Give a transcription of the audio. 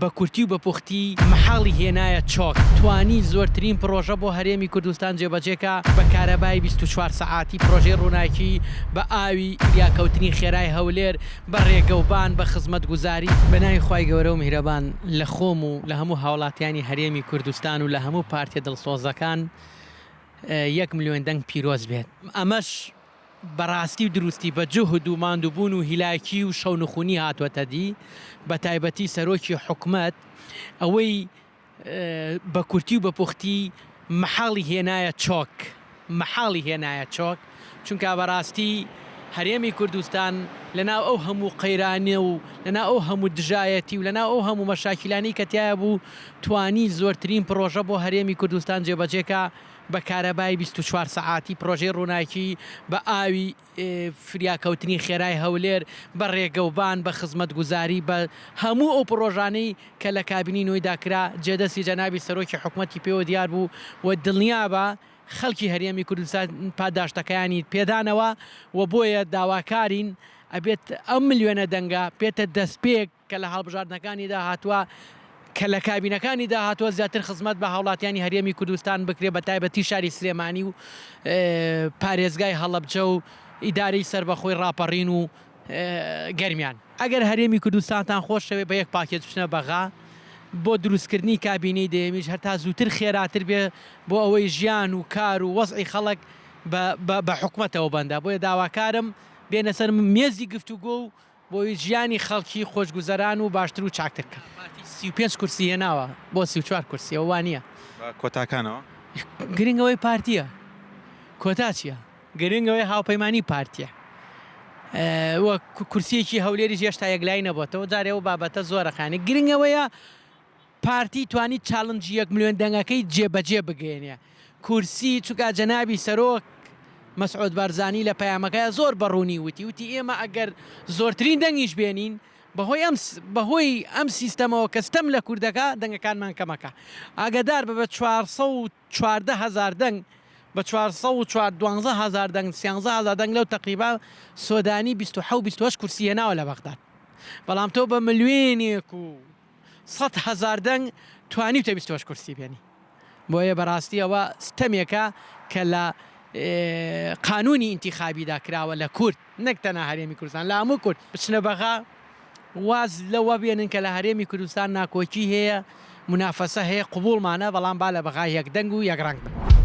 بە کورتی و بە پوختی محاڵی هێنایە چۆک توانی زۆرترین پرۆژە بۆ هەرێمی کوردستان جێبەجێکە بە کارەبای 24 سەعاتی پرۆژەی ڕووناکی بە ئاوی یاکەوتنی خێرای هەولێر بە ڕێگەوبان بە خزمەتگوزاری بەناوی خوای گەورە و میهرەبان لە خۆم و لە هەموو هاوڵاتیانی هەرێمی کوردستان و لە هەموو پارتیە دڵسۆزەکان 1 ملیۆن دەنگ پیرۆز بێت. ئەمەش بەڕاستی و دروستی بە جوهد و ماندووبوون و هیلاکی و شەونخونی هاتووەتە دی بە تایبەتی سەرۆکی حکومەت ئەوەی بە کورتی و بە پوختی محاڵی هێنایە چۆک چونکە بەڕاستی هەرێمی کوردستان لەناو ئەو هەموو قەیرانێ و لەناو ئەو هەموو دژایەتی و لەناو ئەو هەموو مەشاکیلانی کە تایە بوو توانی زۆرترین پرۆژە بۆ هەرێمی کوردستان جێبەجێکە بە کارەبای 24 سەعاتی پرۆژەی ڕووناکی بە ئاوی فریاکەوتنی خێرای هەولێر بە ڕێگەوبان بە خزمەتگوزاری بە هەموو ئەو پرۆژانەی کە لە کابینی نوێی داکرا جێدەستی جەنابی سەرۆکی حکومەتی پێوە دیار بوو و دڵنیا بە خەڵکی هەرێمی کوردستان پاداشتەکەیانی پێدانەوە و بۆیە داواکارین ئەبێت ئەم ملیۆنە دەنگە پێتە دەستپێک کە لە هەڵبژاردنەکانیدا هاتووە کە لە کابینەکانیدا هاتووە زیاتر خزمەت بە هاوڵاتیانی هەرێمی کوردستان بکرێ بە تایبەتی شاری سلێمانی و پارێزگای هەڵەبجە و ئیدارەی سەربەخۆی ڕاپەڕین و گەرمیان. ئەگەر هەرێمی کوردستانتان خۆشەوێ بە یەک پاکێت بچنە بەغا بۆ دروستکردنی کابینەی دەیەمیش هەتا زووتر خێراتر بێ بۆ ئەوەی ژیان و کار و وەزعی خەڵک بە حکومەتەوە بەندا بۆیە داواکارم بێنە سەر مێزی گفتوگۆ و بۆی ژیانی خەڵکی خۆشگوزەران و باشتر و چاکترکە. 35 کورسی هێناوە بۆ 34 کورسی ئەووان نییە کۆتاکانەوە گرنگەوەی پارتیە کۆتا چییە؟ گرنگەوەی هاوپەیمانی پارتیە وە کورسیەکی هەولێری هێشتا یەکلای نەبووەتەوە جارێەوە بابەتە زۆرەخانی گرنگەوەیە پارتی توانیت چاڵنجی 1 ملیۆن دەنگەکەی جێبەجێ بگەێنێ کورسی چووکە جەنابی سەرۆک مەسعود بارزانی لە پەیامەکەیە زۆر بەڕوونی وتی ئێمە ئەگەر زۆرترین دەنگیش بێنین بەهۆی ئەم سیستەمەوە کەستەم لە کوردەکە دەنگەکانمان کەمەکە ئاگدار بە 414,000 دەنگ بە 412,000 دەنگ 13,000 دەنگ لەو تقریبا سۆدانی 27 کورسی هێناوە لە بەغداد بەڵام تۆ بە ملیۆنێک و 100,000 دەنگ توانی تە 28 کورسی بێنی بۆیە بەڕاستی ئەوە ستەمێکە کە لە قانونی ئینتیخابیدا کراوە لە کورد نەک تەنها هەرێمی کوردستان لە هەموو کورد بچنە بەغا واز لەوە بێنن کە لە هەرێمی کوردستان ناکۆکی هەیە منافەسە هەیە قوبوڵمانە بەڵام با لە بەغا یەک دەنگ و یەک ڕەنگ بن.